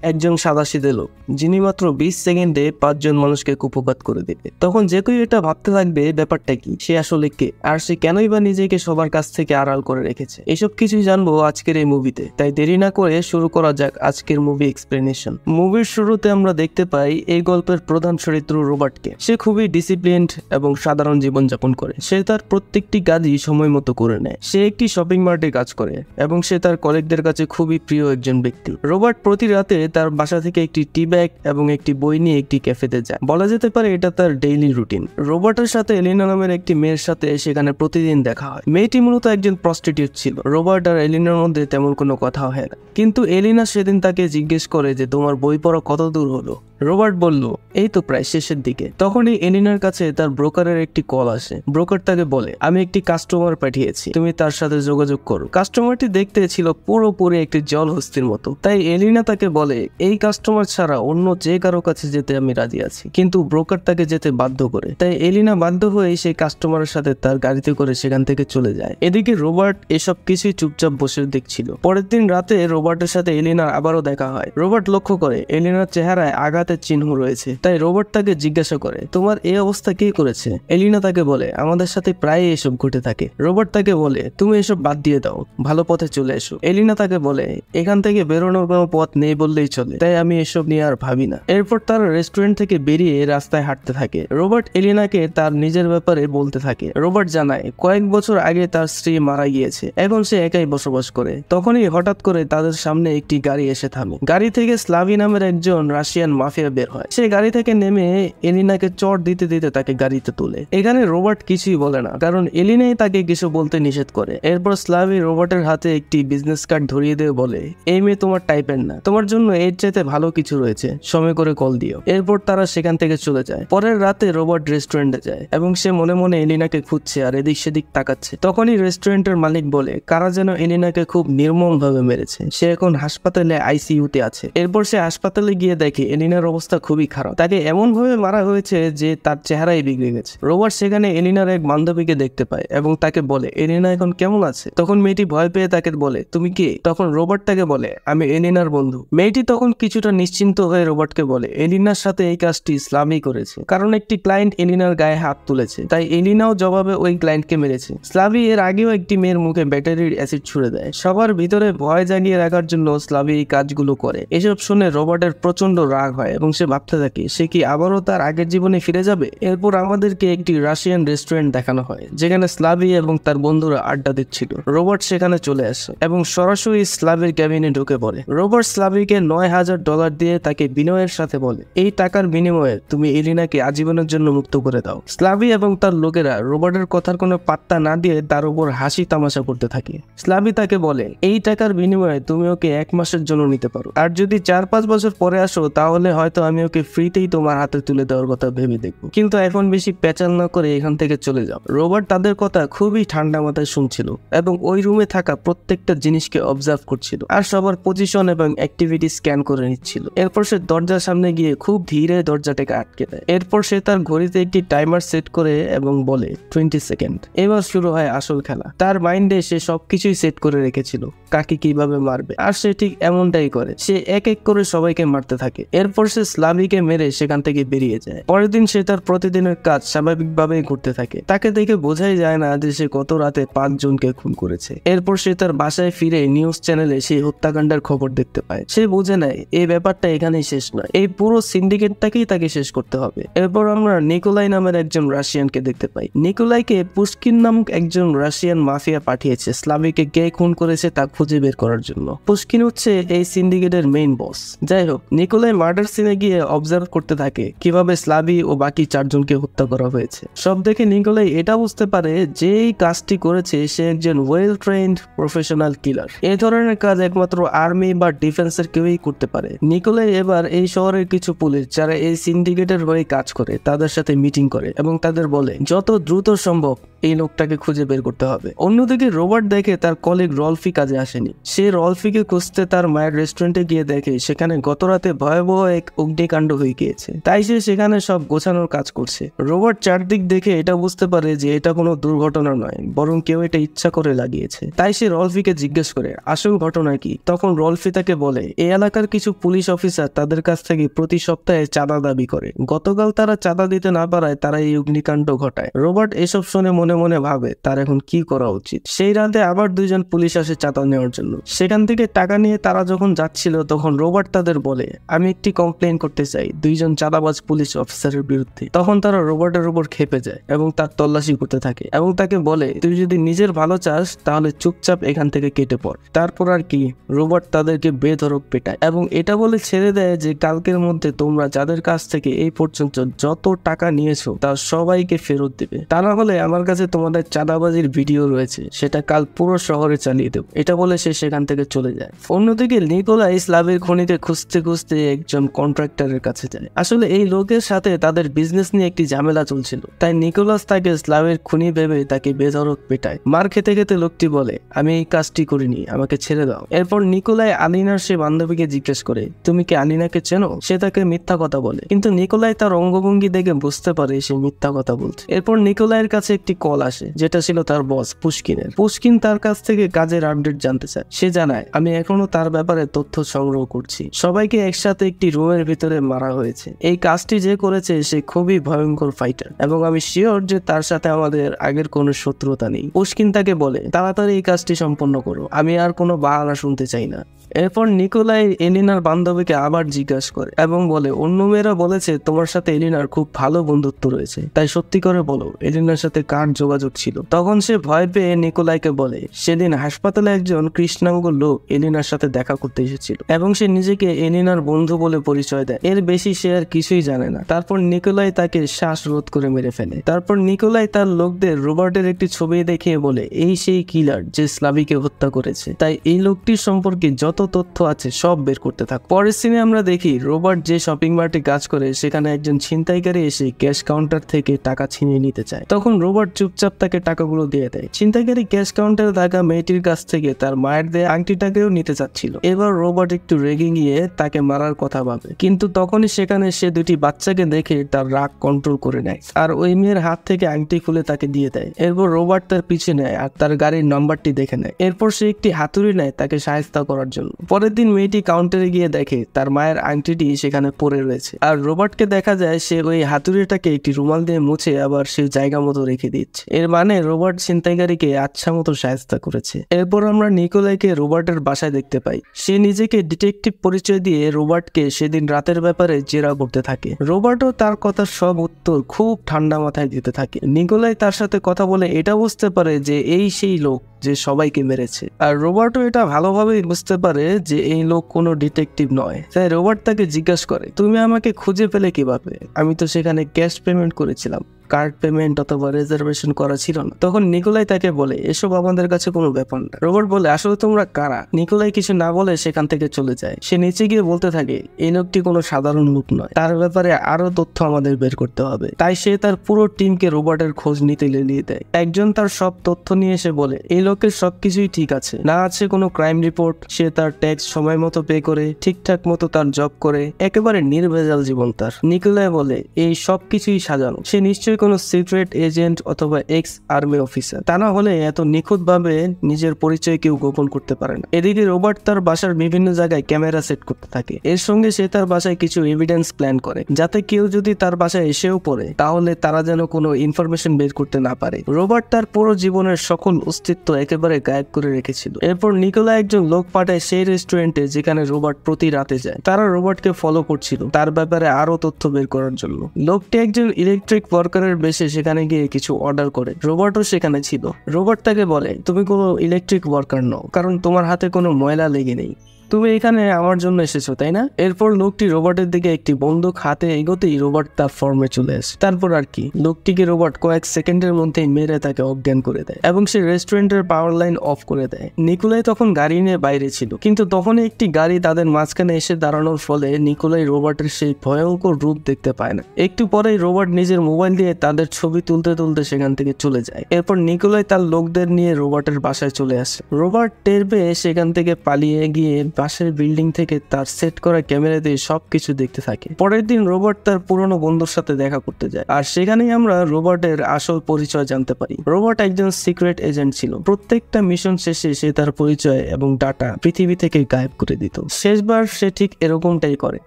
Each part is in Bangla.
একজন সাদাসিধে লোক যিনি মাত্র 20 সেকেন্ডে 5 জন মানুষকে কুপঘাত করে দেবে। তখন যে কেউ এটা ভাবতে থাকবে ব্যাপারটা কি, সে আসলে কে, আর সে কেনই বা নিজেকে সবার কাছ থেকে আড়াল করে রেখেছে। এসব কিছুই জানবো আজকের এই মুভিতে, তাই দেরি না করে শুরু করা যাক আজকের মুভি এক্সপ্লেনেশন। মুভির শুরুতে আমরা দেখতে পাই এই গল্পের প্রধান চরিত্র রবার্টকে। সে খুবই ডিসিপ্লিনড এবং সাধারণ জীবনযাপন করে। সে তার প্রত্যেকটি কাজই সময় মতো করে নেয়। সে একটি শপিং মার্টে কাজ করে এবং সে তার কলিগদের কাছে খুবই প্রিয় একজন ব্যক্তি। রবার্ট প্রতি রাতে তার বাসা থেকে একটি টি ব্যাগ এবং একটি বই নিয়ে একটি ক্যাফেতে যায়। বলা যেতে পারে এটা তার ডেইলি রুটিন। রবার্টের সাথে এলিনা নামের একটি মেয়ের সাথে সেখানে প্রতিদিন দেখা হয়। মেয়েটি মূলত একজন প্রস্টিটিউট ছিল। রবার্ট আর এলিনার মধ্যে তেমন কোনো কথা হয় না, কিন্তু এলিনা সেদিন তাকে জিজ্ঞেস করে যে তোমার বই পড়া কত দূর হলো। রবার্ট বলল এই তো প্রায় শেষের দিকে। তখনই এলিনার কাছে তার ব্রোকারের একটি কল আসে। ব্রোকার তাকে বলে আমি একটি কাস্টমার পাঠিয়েছি, তুমি তার সাথে যোগাযোগ করো। কাস্টমারটি দেখতে ছিল পুরোপুরি একটি জলহস্তির মতো। তাই এলিনা তাকে বলে এই কাস্টমার ছাড়া অন্য যে কারো কাছে যেতে আমি রাজি আছি, কিন্তু ব্রোকার তাকে যেতে বাধ্য করে। তাই এলিনা বাধ্য হয়ে সেই কাস্টমারের সাথে তার গাড়িতে করে সেখান থেকে চলে যায়। এদিকে রবার্ট এসব কিছুই চুপচাপ বসে দেখছিল। পরের দিন রাতে রবার্টের সাথে এলিনার আবারও দেখা হয়। রবার্ট লক্ষ্য করে এলিনার চেহারায় আঘাতের চিহ্ন রয়েছে। তাই রবার্ট তাকে জিজ্ঞাসা করে তোমার এই অবস্থা কে করেছে। এলিনা তাকে বলে আমাদের সাথে প্রায় এসব ঘটে থাকে। রবার্ট তাকে বলে তুমি এসব বাদ দিয়ে দাও, ভালো পথে চলে এসো। এলিনা তাকে বলে এখান থেকে বেরোনোর কোনো পথ নেই বললেই চলে, তাই আমি এসব নিয়ে আর ভাবি না। এরপর তারা রেস্টুরেন্ট থেকে বেরিয়ে রাস্তায় হাঁটতে থাকে। রবার্ট এলিনাকে তার নিজের ব্যাপারে বলতে থাকে। রবার্ট জানায় কয়েক বছর আগে তার স্ত্রী মারা গিয়েছে, এখন সে একাই বসবাস করে। তখনই হঠাৎ করে তাদের সামনে একটি গাড়ি এসে থামে। গাড়ি থেকে স্লাভি নামের একজন রাশিয়ান মাফিয়া বের হয়। সে গাড়ি থেকে নেমে এলিনাকে চড় দিতে দিতে তাকে গাড়িতে তোলে। এখানে রবার্ট কিছুই বলে না, কারণ এলিনাই তাকে কিছু বলতে নিষেধ করে। এরপর স্লাভি রবার্টের হাতে একটি বিজনেস কার্ড ধরিয়ে দিয়ে বলে এই মেয়ে তোমার টাইপের না, তোমার জন্য এর চাইতে ভালো কিছু রয়েছে, সময় করে কল দিও। এরপর তারা সেখান থেকে চলে যায়। পরের রাতে রবার্ট রেস্টুরেন্টে যায় এবং সে মনে মনে এলিনাকে খুঁজছে আর এদিক সেদিক তাকাচ্ছে। তখনই রেস্টুরেন্টের মালিক বলে কারা যেন এলিনাকে খুব নির্মম ভাবে মেরেছে, সে এখন হাসপাতালে আইসিইউতে আছে। এরপর সে হাসপাতালে গিয়ে দেখে এলিনার অবস্থা খুবই খারাপ। তাকে এমন ভাবে মারা হয়েছে যে তার চেহারাই বিগড়ে গেছে। রবার্ট সেখানে এলিনার এক বান্ধবীকে দেখতে পায় এবং তাকে বলে এলিনা এখন কেমন আছে। তখন মেয়েটি ভয় পেয়ে তাকে বলে তুমি কে। তখন রবার্ট তাকে বলে আমি এলিনার বন্ধু। মেয়েটি তখন কিছুটা নিশ্চিন্ত হয়ে রবার্টকে বলে এলিনার সাথে এই কাজটি স্লাভি করেছে, কারণ একটি ক্লায়েন্ট এলিনার গায়ে হাত তুলেছে, তাই এলিনাও জবাবে ওই ক্লায়েন্টকে মেরেছে। স্লাভি এর আগেও একটি মেয়ের মুখে ব্যাটারির অ্যাসিড ছুড়ে দেয়। সবার ভিতরে ভয় জাগিয়ে রাখার জন্য স্লাভি এই কাজগুলো করে। এসব শুনে রবার্টের প্রচন্ড রাগ হয় এবং সে ভাবতে থাকে সে কি আবারও তার আগের জীবনে ফিরে যাবে। এরপর আমাদেরকে একটি রাশিয়ান রেস্টুরেন্ট দেখানো হয় যেখানে স্লাভি এবং তার বন্ধুরা আড্ডা দিচ্ছিল। রবার্ট সেখানে চলে আসে এবং সরাসরি স্লাভির ক্যাবিনে ঢুকে পড়ে। রবার্ট স্লাভিকে $9,000 দিয়ে তাকে বিনয়ের সাথে বলে এই টাকার বিনিময়ে তুমি এলিনাকে আজীবনের জন্য মুক্ত করে দাও। স্লাভি এবং তার লোকেরা রবার্টের কথার কোনো পাত্তা না দিয়ে তার উপর হাসি তামাশা করতে থাকে। স্লাভি তাকে বলে এই টাকার বিনিময়ে তুমি ওকে 1 মাসের জন্য নিতে পারো, আর যদি 4-5 বছর পরে আসো তাহলে হয়তো আমি ওকে ফ্রিতেই তোমার হাতে তুলে দেওয়ার কথা ভেবে দেখবো, কিন্তু এখন বেশি প্যাচাল না করে এখান থেকে চলে যাও। রবার্ট তাদের কথা খুবই ঠান্ডা মাথায় শুনছিল এবং ওই রুমে থাকা প্রত্যেকটা জিনিসকে অবজার্ভ করছিল আর সবার পজিশন এবং অ্যাক্টিভিটি স্ক্যান করে নিচ্ছিল। এরপর সে দরজার সামনে গিয়ে খুব ধীরে দরজাটাকে আটকে দেয়। এরপর সে তার ঘড়িতে একটি টাইমার সেট করে এবং বলে 20 সেকেন্ড। এবার শুরু হয় আসল খেলা। তার মাইন্ডে সে সবকিছুই সেট করে রেখেছিল, কাকে কিভাবে মারবে, আর সে ঠিক এমনটাই করে। সে এক এক করে সবাইকে মারতে থাকে। এরপর সে স্লাভিকে মেরে সেখান থেকে বেরিয়ে যায়। পরের দিন সে তার প্রতিদিনের কাজ স্বাভাবিকভাবেই করতে থাকে। তাকে দেখে বোঝাই যায় না যে সে গত রাতে 5 জনকে খুন করেছে। এরপর সে তার বাসায় ফিরে নিউজ চ্যানেলে সেই হত্যাকাণ্ডের খবর দেখতে পায়। সে বুঝে নেয় এই ব্যাপারটা এখানেই শেষ নয়, এই পুরো সিন্ডিকেটটাকেই তাকে শেষ করতে হবে। এরপর আমরা নিকোলাই নামের একজন রাশিয়ানকে দেখতে পাই। নিকোলাইকে পুশকিন নামক একজন রাশিয়ান মাফিয়া পাঠিয়েছে স্লাভিকে কে খুন করেছে তা খুঁজে বের করার জন্য। পুশকিন হচ্ছে এই সিন্ডিকেটের মেইন বস। যাই হোক, নিকোলাই মার্ডার সিনে গিয়ে অবজার্ভ করতে থাকে কিভাবে স্লাভি ও বাকি 4 জনকে হত্যা করা হয়েছে। সব দেখে নিকোলাই এটা বুঝতে পারে যে এই কাজটি করেছে সে একজন ওয়েল ট্রেন্ড প্রফেশনাল কিলার। এই ধরনের কাজ একমাত্র আর্মি বা ডিফেন্সের কেউই করতে পারে। নিকোলাই এবার এই শহরের কিছু পুলিশ যারা এই সিন্ডিকেটের হয়ে কাজ করে তাদের সাথে মিটিং করে এবং তাদের বলে যত দ্রুত সম্ভব এই লোকটাকে খুঁজে বের করতে হবে। অন্যদিকে রবার্ট দেখে তার কলিগ রলফি কাজে আসেনি। সে রলফিকে খুঁজতে তার মায়ের রেস্টুরেন্টে গিয়ে দেখে সেখানে গতরাতে ভয়াবহ এক অগ্নিকাণ্ড হয়ে গিয়েছে, তাই সে সেখানে সব গোছানোর কাজ করছে। রোবট চারদিক দেখে এটা বুঝতে পারে যে এটা কোনো দুর্ঘটনা নয়, বরং কেউ এটা ইচ্ছা করে লাগিয়েছে। তাই সে রলফিকে জিজ্ঞেস করে আসল ঘটনা কি। তখন রলফি তাকে বলে এই এলাকার কিছু পুলিশ অফিসার তাদের কাছ থেকে প্রতি সপ্তাহে চাঁদা দাবি করে। গতকাল তারা চাঁদা দিতে না পারায় তারা এই অগ্নিকাণ্ড ঘটায়। রোবট এসব শুনে মনে মনে ভাবে তার এখন কি করা উচিত। সেই রাতে আবার দুইজন পুলিশ আসে চাঁদা নেওয়ার জন্য। সেখান থেকে টাকা নিয়ে তারা যখন যাচ্ছিল তখন রোবট তাদের বলে আমি একটি কমপ্লেন করতে চাই দুইজন চাঁদাবাজ পুলিশ অফিসারের বিরুদ্ধে। তখন তারা রোবটের উপর খেপে যায় এবং তার তল্লাশি করতে থাকে এবং তাকে বলে তুই যদি নিজের ভালো চাস তাহলে চুপচাপ এখান থেকে কেটে পড়। তারপর আর কি, রোবট তাদেরকে বেধড়ক পেটায় এবং এটা বলে ছেড়ে দেয় যে কালকের মধ্যে তোমরা যাদের কাছ থেকে এই পর্যন্ত যত টাকা নিয়েছো তা সবাইকে ফেরত দিবে, তা না হলে আমার কাছে তোমাদের চাঁদাবাজির ভিডিও রয়েছে সেটা কাল পুরো শহরে চালিয়ে দেবো। এটা বলে সে সেখান থেকে চলে যায়। অন্যদিকে নিকোলাই স্ল্যাবের খনিতে খুঁজতে খুঁজতে একজন কন্ট্রাক্টরের কাছে যায়। আসলে এই লোকের সাথে তাদের বিজনেস নিয়ে একটি ঝামেলা চলছিল, তাই নিকোলাস তাকে স্ল্যাবের খুনি ভেবে তাকে বেধড়ক পেটায়। মার খেতে খেতে লোকটি বলে আমি এই কাজটি করিনি, আমাকে ছেড়ে দাও। এরপর নিকোলাই আলিনার সে বান্ধবীকে জিজ্ঞেস করে তুমি কি আলিনাকে চেনো। সে তাকে মিথ্যা কথা বলে, কিন্তু নিকোলাই তার অঙ্গভঙ্গি দেখে বুঝতে পারে সে মিথ্যা কথা বলছে। এরপর নিকোলাইয়ের কাছে একটি কল আসে যেটা ছিল তার বস পুশকিনের। পুশকিন তার কাছ থেকে কাজের আপডেট জানতে চায়। সে জানায় আমি এখনো তার ব্যাপারে তথ্য সংগ্রহ করছি। সবাইকে একসাথে একটি রুমের ভিতরে মারা হয়েছে। এই কাজটি যে করেছে সে খুবই ভয়ঙ্কর ফাইটার এবং আমি শিওর যে তার সাথে আমাদের আগের কোনো শত্রুতা নেই। পুশকিন তাকে বলে তাড়াতাড়ি এই কাজটি সম্পন্ন করো, আমি আর কোনো বাহানা শুনতে চাই না। এরপর নিকোলাই এলিনার বান্ধবীকে আবার জিজ্ঞাসা করে এবং বলে অন্য মেয়েরা বলেছে তোমার সাথে এলিনার খুব ভালো বন্ধুত্ব রয়েছে, তাই সত্যি করে বলো এলিনার সাথে কার যোগাযোগ ছিল। তখন সে ভয় পেয়ে নিকোলাইকে বলে সেদিন হাসপাতালে একজন কৃষ্ণাঙ্গ লোক এলিনার সাথে দেখা করতে এসেছিল এবং সে নিজেকে এলিনার বন্ধু বলে পরিচয় দেয়। এর বেশি সে আর কিছুই জানে না। তারপর নিকোলাই তাকে শ্বাসরোধ করে মেরে ফেলে। তারপর নিকোলাই তার লোকদের রোবটের একটি ছবি দেখিয়ে বলে এই সেই কিলার যে স্লাভিকে হত্যা করেছে, তাই এই লোকটির সম্পর্কে যত তথ্য আছে সব বের করতে থাক। পরের সিনে আমরা দেখি রোবট যে শপিং মার্টে কাজ করে সেখানে একজন ছিনতাইকারী এসে ক্যাশ কাউন্টার থেকে টাকা ছিনিয়ে নিতে চায়। তখন রোবট চুপচাপ তাকে টাকাগুলো দিয়ে দেয়। ছিনতাইকারী ক্যাশ কাউন্টারে থাকা মেয়েটির কাছ থেকে তার মায়ের দেয়া আংটিটাকেও নিতে চাচ্ছিল। এবার রোবট একটু রেগে গিয়ে তাকে মারার কথা ভাবে, কিন্তু তখনই সেখানে সে দুটি বাচ্চাকে দেখে তার রাগ কন্ট্রোল করে নেয় আর ওই মেয়ের হাত থেকে আংটি খুলে তাকে দিয়ে দেয়। এরপর রোবট তার পিছু নেয় আর তার গাড়ির নাম্বারটি দেখে নেয়। এরপর সে একটি হাতুড়ি নেয় তাকে সাহায্য করার জন্য। পরের দিন মেয়েটি কাউন্টারে গিয়ে দেখে তার মায়ের আংটিটি সেখানে পড়ে রয়েছে আর রোবটকে দেখা যায় সে ওই হাতুড়িটাকে একটি রুমাল দিয়ে মুছে আবার সে জায়গা মতো রেখে দিচ্ছে। এর মানে রোবট ছিনতাইকারীকে আচ্ছা মতো সাহায্য করেছে। এরপর আমরা নিকোলাইকে রোবটের বাসায় দেখতে পাই। সে নিজেকে ডিটেকটিভ পরিচয় দিয়ে রোবটকে সেদিন রাতের ব্যাপারে জেরা করতে থাকে। রোবটও তার কথার সব উত্তর খুব ঠান্ডা মাথায় দিতে থাকে। নিকোলাই তার সাথে কথা বলে এটা বুঝতে পারে যে এই সেই লোক যে সবাইকে মেরেছে, আর রোবটও এটা ভালোভাবেই বুঝতে পারে যে এই লোক কোনো ডিটেকটিভ নয়। তাই রোবট তাকে জিজ্ঞাসা করে তুমি আমাকে খুঁজে পেলে কিভাবে, আমি তো সেখানে ক্যাশ পেমেন্ট করেছিলাম, কার্ড পেমেন্ট অথবা রিজার্ভেশন করা ছিল না। তখন নিকোলাই তাকে বলে এসব আমাদের কাছে কোনো ব্যাপার না। রোবট বলে আসলে তোমরা কারা। নিকোলাই কিছু না বলে সেখান থেকে চলে যায়। সে নিচে গিয়ে বলতে থাকে এই লোকটি কোনো সাধারণ লোক নয়, তার ব্যাপারে আরো তথ্য আমাদের বের করতে হবে। তাই সে তার পুরো টিমকে রোবটের খোঁজ নিতে লেলিয়ে দেয়। একজন তার সব তথ্য নিয়ে এসে বলে এই লোকের সবকিছুই ঠিক আছে, না আছে কোনো ক্রাইম রিপোর্ট, সে তার ট্যাক্স সময় মতো পে করে, ঠিকঠাক মতো তার জব করে, একেবারে নির্ভেজাল জীবন তার। নিকোলাই বলে এই সবকিছুই সাজানো, সে নিশ্চয়ই কোনো সিক্রেট এজেন্ট অথবা এক্স আর্মি অফিসার, তা না হলে এত নিখুঁত ভাবে নিজের পরিচয় কেউ গোপন করতে পারে না। এদিকে রোবট তার বাসার বিভিন্ন জায়গায় ক্যামেরা সেট করতে থাকে। এর সঙ্গে সে তার বাসায় কিছু এভিডেন্স প্ল্যান করে যাতে কেউ যদি তার বাসায় এসেও পড়ে তাহলে তারা যেন কোনো ইনফরমেশন বের করতে না পারে। রোবট তার পুরো জীবনের সকল অস্তিত্ব একেবারে গায়েব করে রেখেছিল। এরপর নিকোলাই একজন লোক পাঠায় সেই রেস্টুরেন্টে যেখানে রোবট প্রতি রাতে যায়। তারা রোবটকে ফলো করছিল তার ব্যাপারে আরো তথ্য বের করার জন্য। লোকটি একজন ইলেকট্রিক ওয়ার্কারের বেশে সেখানে গিয়ে কিছু অর্ডার করে। রোবটও সেখানে ছিল। রোবট তাকে বলে তুমি কোনো ইলেকট্রিক ওয়ার্কার নও, কারণ তোমার হাতে কোনো ময়লা লেগে নেই, তুমি এখানে আমার জন্য এসেছো তাই না। এরপর লোকটি রোবটের দিকে একটি বন্দুক হাতে এগোতেই রোবট তার ফর্মে চলে আসে। তারপর আর কি, লোকটিকে রোবট কয়েক সেকেন্ডের মধ্যেই মেরে তাকে অজ্ঞান করে দেয় এবং সে রেস্টুরেন্টের পাওয়ার লাইন অফ করে দেয়। নিকোলাই তখন গাড়ি নিয়ে বাইরে ছিল, কিন্তু তখনই একটি গাড়ি তাদের মাঝখানে এসে দাঁড়ানোর ফলে নিকোলাই রোবটের সেই ভয়ঙ্কর রূপ দেখতে পায় না। একটু পরেই রোবট নিজের মোবাইল দিয়ে তাদের ছবি তুলতে তুলতে সেখান থেকে চলে যায়। এরপর নিকোলাই তার লোকদের নিয়ে রোবটের বাসায় চলে আসে। রোবট টের পেয়ে সেখান থেকে পালিয়ে গিয়ে পাশের বিল্ডিং থেকে তার সেট করা ক্যামেরা দিয়ে সবকিছু দেখতে থাকে। পরের দিন রোবট তার পুরনো বন্ধুর সাথে দেখা করতে যায়, আর সেখানেই আমরা রোবটের আসল পরিচয় জানতে পারি। রোবট একজন সিক্রেট এজেন্ট ছিল। প্রত্যেকটা মিশন শেষে সে তার পরিচয় এবং ডাটা পৃথিবী থেকে গায়েব করে দিত। শেষবার সে ঠিক এরকমটাই করে।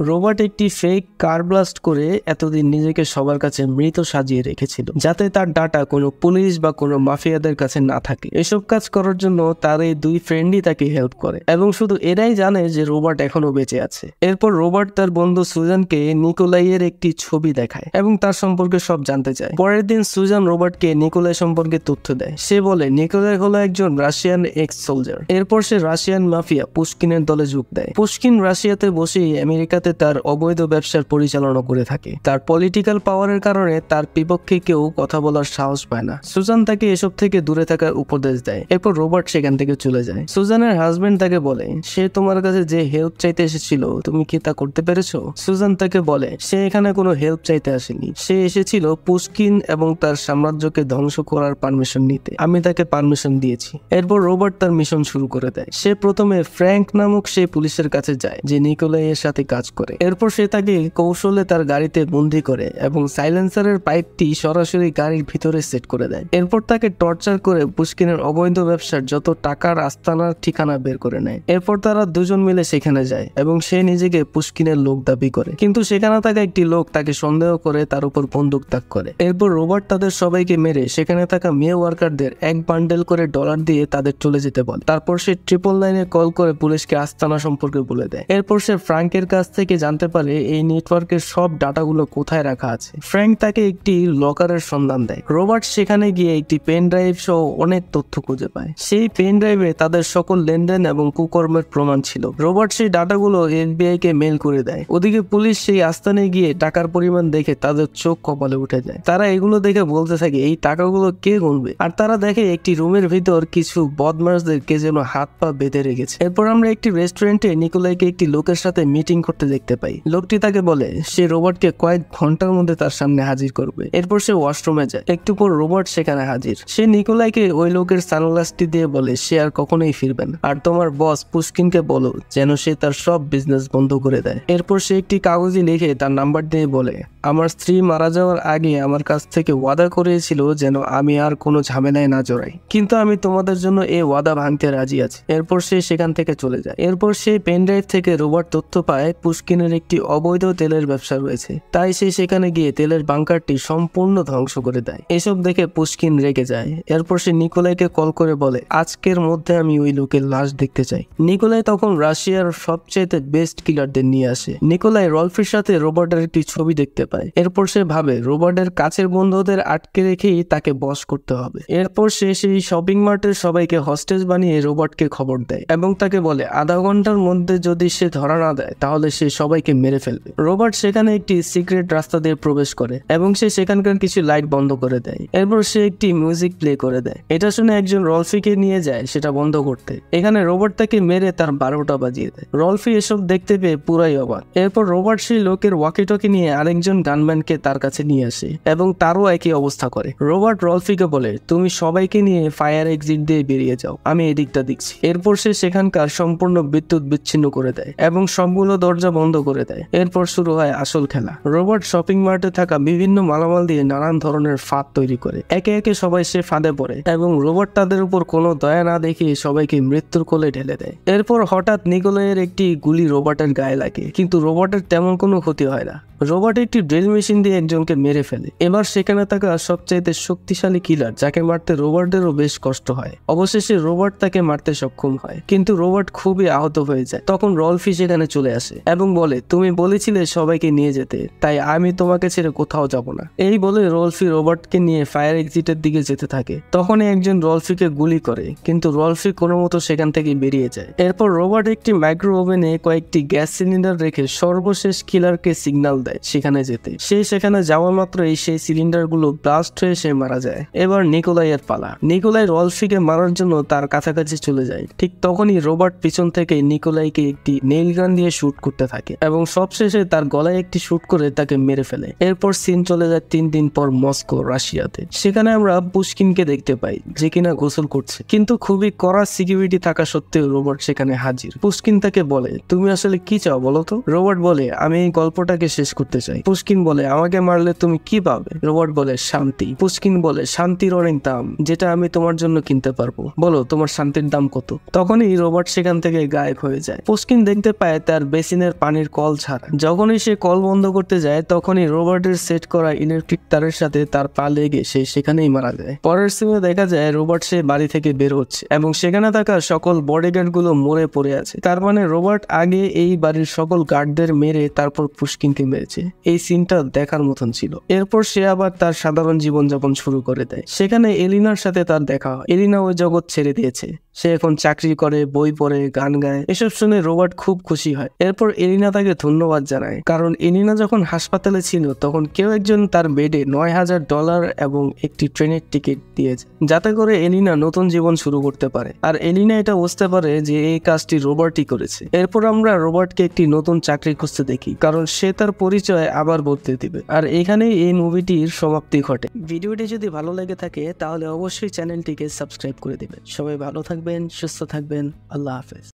রোবট একটি ফেক কার ব্লাস্ট করে এতদিন নিজেকে সবার কাছে মৃত সাজিয়ে রেখেছিল, যাতে তার ডাটা কোনো পুলিশ বা কোনো মাফিয়াদের কাছে না থাকে। এসব কাজ করার জন্য তার এই দুই ফ্রেন্ডই তাকে হেল্প করে, এবং শুধু এরাই জানে যে রোবট এখনো বেঁচে আছে। এরপর রোবট তার বন্ধু সুজানকে নিকোলাইয়ের একটি ছবি দেখায় এবং তার সম্পর্কে সব জানতে চায়। পরের দিন সুজান রোবটকে নিকোলাই সম্পর্কে তথ্য দেয়। সে বলে নিকোলাই হলো একজন রাশিয়ান এক্স সোলজার। এরপর সে রাশিয়ান মাফিয়া পুশকিনের দলে যোগ দেয়। পুশকিন রাশিয়াতে বসেই আমেরিকাতে তার অবৈধ ব্যবসার পরিচালনা করে থাকে। তার পলিটিক্যাল পাওয়ারের কারণে তার বিপক্ষে কেউ কথা বলার সাহস পায় না। সুজান তাকে এসব থেকে দূরে থাকার উপদেশ দেয়। এরপর রোবট সেখান থেকে চলে যায়। সুজানের হাজবেন্ড তাকে বলে, সে তোমার কাছে যে হেল্প চাইতে এসেছিল তুমি কি তা করতে পেরেছো? সুজান তাকে বলে সে এখানে কোনো হেল্প চাইতে আসেনি, সে এসেছিল পুশকিন এবং তার সাম্রাজ্যকে ধ্বংস করার পারমিশন নিতে। আমি তাকে পারমিশন দিয়েছি। এরপর রোবট তার মিশন শুরু করে দেয়। সে প্রথমে ফ্র্যাঙ্ক নামক সেই পুলিশের কাছে যায় যে নিকোলাই এর সাথে কাজ করে। এরপর সে তাকে কৌশলে তার গাড়িতে বন্দি করে এবং সাইলেন্সারের পাইপটি সরাসরি গাড়ির ভিতরে সেট করে দেয়। এরপর তাকে টর্চার করে পুশকিনের অবৈধ ব্যবসার যত টাকার আস্তানার ঠিকানা বের করে নেয়। এরপর তারা দুজন মিলে সেখানে যায় এবং সে নিজেকে পুশকিনের লোক দাবি করে, কিন্তু সেখানে থাকা একটি লোক তাকে সন্দেহ করে তার উপর বন্দুক তাক করে। এরপর রোবট তাদের সবাইকে মেরে সেখানে থাকা মেয়ে ওয়ার্কারদের এক বান্ডেল করে ডলার দিয়ে তাদের চলে যেতে বলে। তারপর সে 999-এ কল করে পুলিশকে আস্তানা সম্পর্কে বলে দেয়। এরপর সে ফ্র্যাঙ্কের কাছ থেকে জানতে পারে এই নেটওয়ার্কের সব ডাটাগুলো কোথায় রাখা আছে। ফ্র্যাঙ্ক তাকে একটি লকারের সন্ধান দেয়। রোবট সেখানে গিয়ে একটি পেন ড্রাইভ সহ অনেক তথ্য খুঁজে পায়। সেই পেন ড্রাইভে তাদের সকল লেনদেন এবং কুকর্মের প্রমাণ ছিল। রোবট সেই ডাটাগুলো FBI কে মেল করে দেয়। ওদিকে পুলিশ সেই আস্তানায় গিয়ে টাকার পরিমাণ দেখে তাদের চোখ কপালে উঠে যায়। তারা এগুলো দেখে বলতে থাকে এই টাকাগুলো কে গুনবে, আর তারা দেখে একটি রুমের ভিতর কিছু বদমাশদের কে যেন হাত পা বেঁধে রেখেছে। এরপর আমরা একটি রেস্টুরেন্টে নিকোলাইকে একটি লোকের সাথে মিটিং করতে দেখতে পাই। লোকটি তাকে বলে সে রোবটকে কয়েক ঘন্টার মধ্যে তার সামনে হাজির করবে। এরপর সে ওয়াশরুমে যায়। একটু পর রোবট সেখানে হাজির। সে নিকোলাইকে ওই লোকের সানগ্লাসটি দিয়ে বলে সে আর কখনোই ফিরবে না, আর তোমার বস পুশকিনকে বলো যেন সে তার সব বিজনেস বন্ধ করে দেয়। এরপর সে একটি কাগজে লিখে তার নাম্বার দিয়ে বলে আমার স্ত্রী মারা যাওয়ার আগে আমার কাছ থেকে ওয়াদা করেছিল যেন আমি আর কোনো ঝামেলায় না জড়াই, কিন্তু আমি তোমাদের জন্য এই ওয়াদা ভাঙতে রাজি আছি। এরপর সে সেখান থেকে চলে যায়। এরপর সে পেনড্রাইভ থেকে রোবট তথ্য পায় পুশকিনের একটি অবৈধ তেলের ব্যবসা রয়েছে, তাই সে সেখানে গিয়ে তেলের বাংকারটি সম্পূর্ণ ধ্বংস করে দেয়। এসব দেখে পুশকিন রেগে যায়। এরপর সে নিকোলাইকে কল করে বলে আজকের মধ্যে আমি ওই লোকের লাশ দেখতে চাই। নিকোলাই তখন রাশিয়ার সবচেয়ে বেস্ট কিলারদের নিয়ে আসে। নিকোলাই রলফির সাথে রোবটের একটি ছবি দেখতে পায়। এরপর সে ভাবে রোবটের কাছের বন্ধুদের আটকে রেখেই তাকে বশ করতে হবে। এরপর সে সেই শপিং মার্টের সবাইকে হস্টেজ বানিয়ে রোবটকে খবর দেয় এবং তাকে বলে আধা ঘন্টার মধ্যে যদি সে ধরা না দেয় তাহলে সে সবাইকে মেরে ফেলবে। রোবট সেখানে একটি সিক্রেট রাস্তা দিয়ে প্রবেশ করে এবং সে সেখানকার কিছু লাইট বন্ধ করে দেয়। এরপর সে একটি মিউজিক প্লে করে দেয়। এটা শুনে একজন রলফিকে নিয়ে যায় সেটা বন্ধ করতে। এখানে রোবট তাকে মেরে তার 12টা বাজিয়ে দেয়। রলফি এসব দেখতে পেয়ে পুরাই অবাক। এরপর রোবট সেই লোকের ওয়াকিটকি নিয়ে আরেকজন গানম্যানকে তার কাছে নিয়ে আসে এবং তারও একই অবস্থা করে। রোবট রলফিকে বলে তুমি সবাইকে নিয়ে ফায়ার এক্সিট দিয়ে বেরিয়ে যাও, আমি এদিকটা দেখছি। এরপর সে সেখানকার সম্পূর্ণ বিদ্যুৎ বিচ্ছিন্ন করে দেয় এবং সবগুলো দরজা বন্ধ করে দেয়। এরপর শুরু হয় আসল খেলা। রোবট শপিং মার্টে থাকা বিভিন্ন মালামাল দিয়ে নানান ধরনের ফাঁদ তৈরি করে। একে একে সবাই সে ফাঁদে পড়ে এবং রোবট তাদের উপর কোনো দয়া না দেখিয়ে সবাইকে মৃত্যুর কোলে ঢেলে দেয়। এরপর হঠাৎ নিকোলাইয়ের একটি গুলি রোবটের গায়ে লাগে, কিন্তু রোবটের তেমন কোনো ক্ষতি হয় না। রোবট একটি ড্রিল মেশিন দিয়ে একজনকে মেরে ফেলে। এবার সেখানে থাকা সবচাইতে শক্তিশালী কিলার যাকে মারতে রোবটেরও বেশ কষ্ট হয়। অবশেষে রোবট তাকে মারতে সক্ষম হয়, কিন্তু রোবট খুবই আহত হয়ে যায়। তখন রলফি সেখানে চলে আসে এবং বলে তুমি বলেছিলে সবাইকে নিয়ে যেতে, তাই আমি তোমাকে ছেড়ে কোথাও যাব না। এই বলে রলফি রোবটকে নিয়ে ফায়ার এক্সিটের দিকে যেতে থাকে। তখনই একজন রলফিকে গুলি করে, কিন্তু রলফি কোনো মতো সেখান থেকে বেরিয়ে যায়। এরপর রোবট একটি মাইক্রো ওভেনে কয়েকটি গ্যাস সিলিন্ডার রেখে সর্বশেষ কিলারকে সিগন্যাল দেয় সেখানে যেতে। সে সেখানে যাওয়া মাত্রই সেই সিলিন্ডার গুলো ব্লাস্ট হয়ে সে মারা যায়। এবার নিকোলাইয়ের পালা। নিকোলাই রলফিকে মারার জন্য তার কাছাকাছি চলে যায়। ঠিক তখনই রবার্ট পিছন থেকে নিকোলাইকে একটি নেইল গান দিয়ে শুট করতে থাকে এবং সবশেষে তার গলায় একটি শুট করে তাকে মেরে ফেলে। এরপর সিন চলে যায় 3 দিন পর মস্কো, রাশিয়াতে। সেখানে আমরা পুশকিনকে দেখতে পাই যে কিনা গোসল করছে, কিন্তু খুবই কড়া সিকিউরিটি থাকা সত্ত্বেও রবার্ট সেখানে হাজির। পুশকিন তাকে বলে, তুমি আসলে কি চাও বলো তো? রবার্ট বলে, আমি এই গল্পটাকে শেষ করতে চাই। পুশকিন বলে, আমাকে মারলে তুমি কি পাবে? রবার্ট বলে, শান্তি। পুশকিন বলে, শান্তির অনেক দাম, যেটা আমি তোমার জন্য কিনতে পারবো, বলো তোমার শান্তির দাম কত? তখনই রবার্ট সেখান থেকে গায়েব হয়ে যায়। পুশকিন দেখতে পায় তার বেসিনের পানির কল ছাড়া। যখনই সে কল বন্ধ করতে যায় তখনই রবার্টের সেট করা ইলেকট্রিক তারের সাথে তার পা লেগে সে সেখানেই মারা যায়। পরের সিনে দেখা যায় রবার্ট সে বাড়ি থেকে বের হচ্ছে এবং সেখানে থাকা সকল বডিগার্ড গুলো মরে পড়ে আছে। তার মানে রবার্ট আগে এই বাড়ির সকল গার্ডদের মেরে তারপর পুশকিনকে মেরেছে। এই সিনটা দেখার মতন ছিল। এরপর সে আবার তার সাধারণ জীবনযাপন শুরু করে দেয়। সেখানে এলিনার সাথে তার দেখা হয়। এলিনা ওই জগৎ ছেড়ে দিয়েছে। সে এখন চাকরি করে, বই পড়ে, গান গায়। এসব শুনে রবার্ট খুব খুশি হয়। এরপর এলিনা তাকে ধন্যবাদ জানায়, কারণ এলিনা যখন হাসপাতালে ছিল তখন কেউ একজন তার বেডে $9,000 এবং একটি ট্রেনের টিকিট দিয়েছে, যাতে করে এলিনা নতুন জীবন শুরু করতে পারে। আর এলিনা এটা বুঝতে পারে যে এই কাজটি রবার্টই করেছে। এরপর আমরা রবার্টকে একটি নতুন চাকরি খুঁজতে দেখি, কারণ সে তার পরিচয় আবার বদলে দিবে। আর এখানেই এই মুভিটির সমাপ্তি ঘটে। ভিডিওটি যদি ভালো লেগে থাকে তাহলে অবশ্যই চ্যানেলটিকে সাবস্ক্রাইব করে দিবেন। সবাই ভালো থাকবেন, সুস্থ থাকবেন। আল্লাহ হাফেজ।